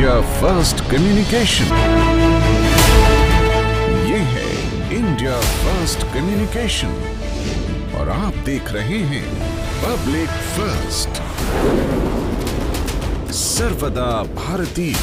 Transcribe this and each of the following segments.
India first communication. ये है India first communication और आप देख रहे हैं पब्लिक फर्स्ट, सर्वदा भारतीय।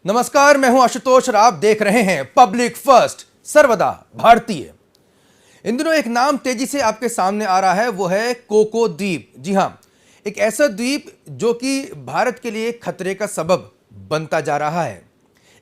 नमस्कार, मैं हूं आशुतोष और आप देख रहे हैं पब्लिक फर्स्ट, सर्वदा भारतीय। इन दिनों एक नाम तेजी से आपके सामने आ रहा है, वो है कोको द्वीप। जी हां, एक ऐसा द्वीप जो कि भारत के लिए खतरे का सबब बनता जा रहा है।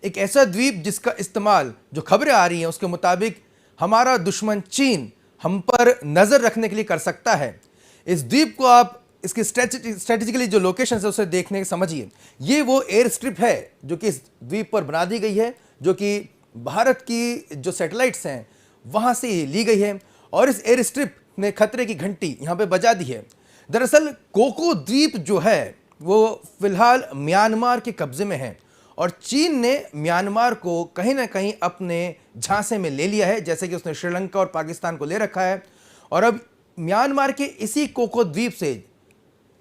एक ऐसा द्वीप जिसका इस्तेमाल, जो खबरें आ रही हैं उसके मुताबिक, हमारा दुश्मन चीन हम पर नजर रखने के लिए कर सकता है। इस द्वीप को आप इसकी स्ट्रेटेजिकली जो लोकेशन है उसे देखने समझिए। ये वो एयर स्ट्रिप है जो कि इस द्वीप पर बना दी गई है, जो कि भारत की जो सैटेलाइट्स हैं वहां से ली गई है और इस एयर स्ट्रिप ने खतरे की घंटी यहां पे बजा दी है। दरअसल कोको द्वीप जो है वो फिलहाल म्यांमार के कब्जे में है और चीन ने म्यांमार को कहीं ना कहीं अपने झांसे में ले लिया है, जैसे कि उसने श्रीलंका और पाकिस्तान को ले रखा है। और अब म्यांमार के इसी कोको द्वीप से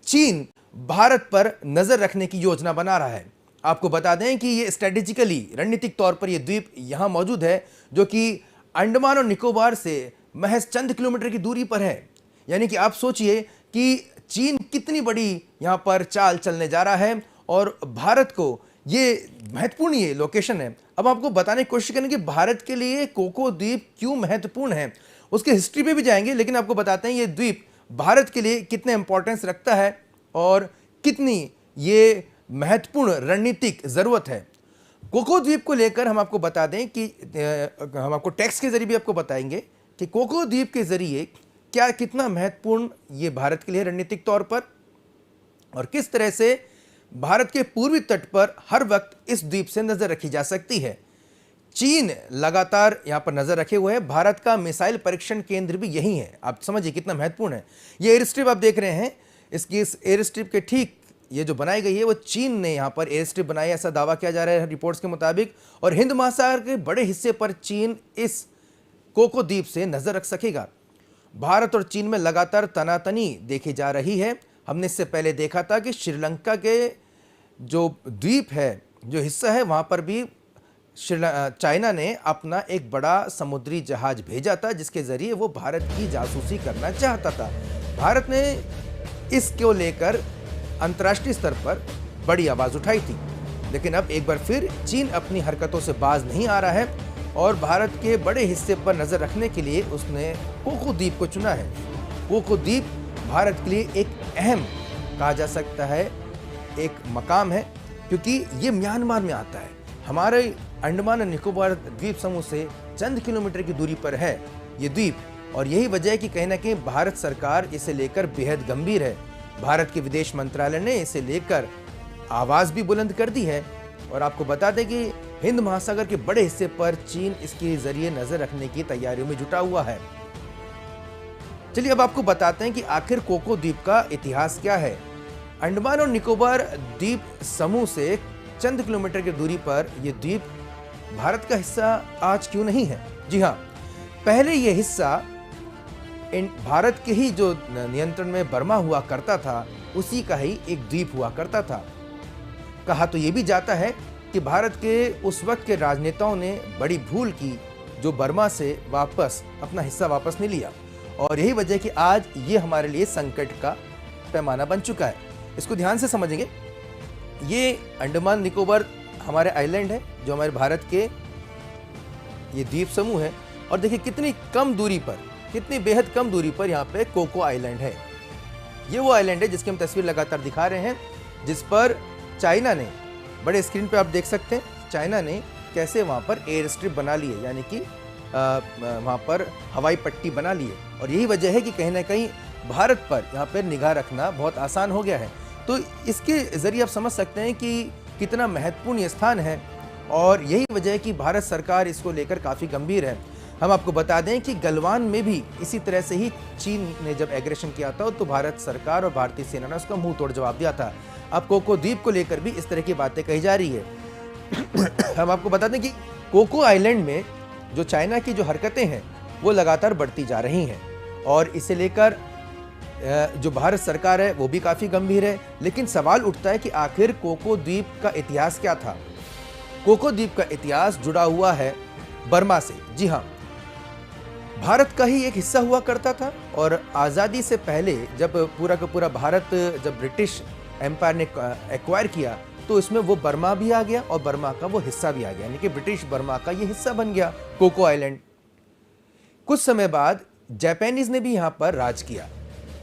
चीन भारत पर नजर रखने की योजना बना रहा है। आपको बता दें कि ये स्ट्रेटेजिकली, रणनीतिक तौर पर यह द्वीप यहां मौजूद है, जो कि अंडमान और निकोबार से महज चंद किलोमीटर की दूरी पर है। यानी कि आप सोचिए कि चीन कितनी बड़ी यहां पर चाल चलने जा रहा है और भारत को ये महत्वपूर्ण ये लोकेशन है। अब आपको बताने की कोशिश करेंगे कि भारत के लिए कोको द्वीप क्यों महत्वपूर्ण है, उसके हिस्ट्री पे भी जाएंगे, लेकिन आपको बताते हैं ये द्वीप भारत के लिए कितने इंपॉर्टेंस रखता है और कितनी ये महत्वपूर्ण रणनीतिक जरूरत है। कोको द्वीप को लेकर हम आपको बता दें कि हम आपको टेक्स्ट के जरिए भी आपको बताएंगे कि कोको द्वीप के जरिए क्या कितना महत्वपूर्ण ये भारत के लिए रणनीतिक तौर पर, और किस तरह से भारत के पूर्वी तट पर हर वक्त इस द्वीप से नजर रखी जा सकती है। चीन लगातार यहां पर नजर रखे हुए है। भारत का मिसाइल परीक्षण केंद्र भी यही है। आप समझिए कितना महत्वपूर्ण है। ये एयर स्ट्रिप आप देख रहे हैं, इसकी इस एयर स्ट्रिप के ठीक ये जो बनाई गई है वो चीन ने यहां पर एयर स्ट्रिप बनाई, ऐसा दावा किया जा रहा है रिपोर्ट्स के मुताबिक। और हिंद महासागर के बड़े हिस्से पर चीन इस कोको द्वीप से नजर रख सकेगा। भारत और चीन में लगातार तनातनी देखी जा रही है। हमने इससे पहले देखा था कि श्रीलंका के जो द्वीप है, जो हिस्सा है, वहां पर भी चाइना ने अपना एक बड़ा समुद्री जहाज भेजा था, जिसके जरिए वो भारत की जासूसी करना चाहता था। भारत ने इसको लेकर अंतर्राष्ट्रीय स्तर पर बड़ी आवाज उठाई थी, लेकिन अब एक बार फिर चीन अपनी हरकतों से बाज नहीं आ रहा है और भारत के बड़े हिस्से पर नजर रखने के लिए उसने कोको द्वीप को चुना है। कोको द्वीप भारत के लिए एक अहम, कहा जा सकता है, एक मकाम है, क्योंकि ये म्यांमार में आता है। हमारे अंडमान और निकोबार द्वीप समूह से चंद किलोमीटर की दूरी पर है ये द्वीप, और यही वजह है कि कहीं ना कहीं भारत सरकार इसे लेकर बेहद गंभीर है। भारत के विदेश मंत्रालय ने इसे लेकर आवाज भी बुलंद कर दी है। और आपको बता दें कि हिंद महासागर के बड़े हिस्से पर चीन इसके जरिए नजर रखने की तैयारियों में जुटा हुआ है। चलिए अब आपको बताते हैं कि आखिर कोको द्वीप का इतिहास क्या है। अंडमान और निकोबार द्वीप समूह से चंद किलोमीटर की दूरी पर यह द्वीप भारत का हिस्सा आज क्यों नहीं है? जी हां, पहले यह हिस्सा भारत के ही जो नियंत्रण में बर्मा हुआ करता था, उसी का ही एक द्वीप हुआ करता था। कहा तो यह भी जाता है कि भारत के उस वक्त के राजनेताओं ने बड़ी भूल की जो बर्मा से वापस अपना हिस्सा वापस नहीं लिया, और यही वजह कि आज ये हमारे लिए संकट का पैमाना बन चुका है। इसको ध्यान से समझेंगे। ये अंडमान निकोबार हमारे आइलैंड है, जो हमारे भारत के ये द्वीप समूह है, और देखिए कितनी कम दूरी पर, कितनी बेहद कम दूरी पर यहाँ पे कोको आइलैंड है। ये वो आइलैंड है जिसकी हम तस्वीर लगातार दिखा रहे हैं, जिस पर चाइना ने, बड़े स्क्रीन पे आप देख सकते हैं, चाइना ने कैसे वहाँ पर एयर स्ट्रिप बना ली है, यानी कि वहाँ पर हवाई पट्टी बना ली है। और यही वजह है कि कहीं ना कहीं भारत पर यहाँ पर निगाह रखना बहुत आसान हो गया है। तो इसके जरिए आप समझ सकते हैं कि कितना महत्वपूर्ण ये स्थान है और यही वजह है कि भारत सरकार इसको लेकर काफ़ी गंभीर है। हम आपको बता दें कि गलवान में भी इसी तरह से ही चीन ने जब एग्रेशन किया था तो भारत सरकार और भारतीय सेना ने उसका मुंह तोड़ जवाब दिया था। अब कोको द्वीप को लेकर भी इस तरह की बातें कही जा रही है। हम आपको बता दें कि कोको आइलैंड में जो चाइना की जो हरकतें हैं वो लगातार बढ़ती जा रही हैं और इसे लेकर जो भारत सरकार है वो भी काफ़ी गंभीर है। लेकिन सवाल उठता है कि आखिर कोको द्वीप का इतिहास क्या था। कोको द्वीप का इतिहास जुड़ा हुआ है बर्मा से। जी हाँ, भारत का ही एक हिस्सा हुआ करता था और आज़ादी से पहले जब पूरा का पूरा भारत जब ब्रिटिश एम्पायर ने एक्वायर किया तो इसमें वो बर्मा भी आ गया और बर्मा का वो हिस्सा भी आ गया, यानी कि ब्रिटिश बर्मा का ये हिस्सा बन गया कोको आइलैंड। कुछ समय बाद जापानीज ने भी यहाँ पर राज किया,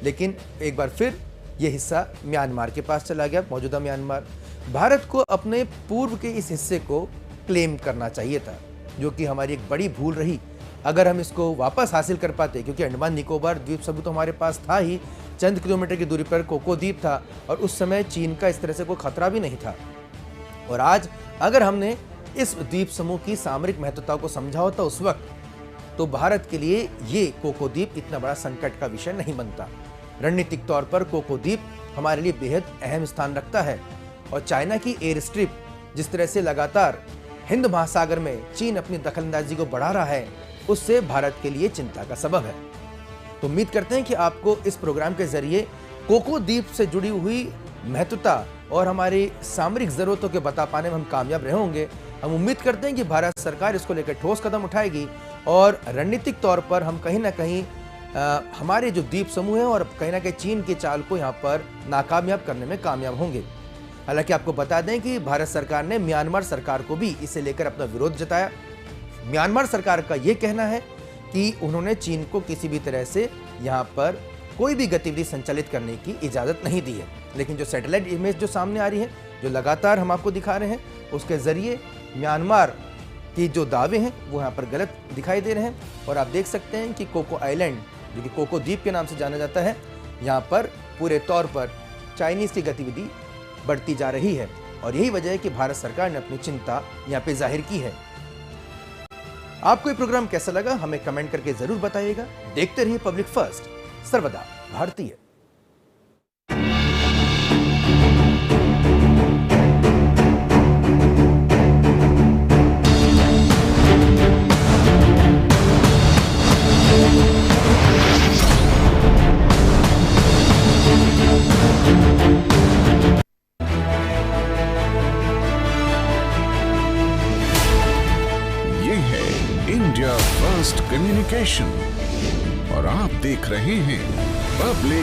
लेकिन एक बार फिर ये हिस्सा म्यांमार के पास चला गया, मौजूदा म्यांमार। भारत को अपने पूर्व के इस हिस्से को क्लेम करना चाहिए था, जो कि हमारी एक बड़ी भूल रही। अगर हम इसको वापस हासिल कर पाते, क्योंकि अंडमान निकोबार द्वीप समूह तो हमारे पास था ही, चंद किलोमीटर की दूरी पर कोको द्वीप था और उस समय चीन का इस तरह से कोई खतरा भी नहीं था। और आज अगर हमने इस द्वीप समूह की सामरिक महत्वता को समझा होता उस वक्त, तो भारत के लिए ये कोको द्वीप इतना बड़ा संकट का विषय नहीं बनता। रणनीतिक तौर पर कोको द्वीप हमारे लिए बेहद अहम स्थान रखता है और चाइना की एयर स्ट्रिप जिस तरह से लगातार हिंद महासागर में चीन अपनी दखलंदाजी को बढ़ा रहा है, उससे भारत के लिए चिंता का सबब है। तो उम्मीद करते हैं कि आपको इस प्रोग्राम के जरिए कोको द्वीप से जुड़ी हुई महत्वता और हमारी सामरिक जरूरतों के बता पाने में हम कामयाब रहे होंगे। हम उम्मीद करते हैं कि भारत सरकार इसको लेकर ठोस कदम उठाएगी और रणनीतिक तौर पर हम कहीं ना कहीं हमारे जो द्वीप समूह है और कहीं ना कहीं चीन के चाल को यहाँ पर नाकामयाब करने में कामयाब होंगे। हालांकि आपको बता दें कि भारत सरकार ने म्यांमार सरकार को भी इसे लेकर अपना विरोध जताया। म्यांमार सरकार का ये कहना है कि उन्होंने चीन को किसी भी तरह से यहाँ पर कोई भी गतिविधि संचालित करने की इजाज़त नहीं दी है। लेकिन जो सैटेलाइट इमेज जो सामने आ रही है, जो लगातार हम आपको दिखा रहे हैं, उसके ज़रिए म्यांमार की जो दावे हैं वो यहाँ पर गलत दिखाई दे रहे हैं। और आप देख सकते हैं कि कोको आइलैंड, जो कि कोको द्वीप के नाम से जाना जाता है, यहाँ पर पूरे तौर पर चाइनीज़ की गतिविधि बढ़ती जा रही है और यही वजह है कि भारत सरकार ने अपनी चिंता यहाँ पे जाहिर की है। आपको ये प्रोग्राम कैसा लगा हमें कमेंट करके जरूर बताइएगा। देखते रहिए पब्लिक फर्स्ट, सर्वदा भारतीय। इंडिया फर्स्ट कम्युनिकेशन और आप देख रहे हैं पब्लिक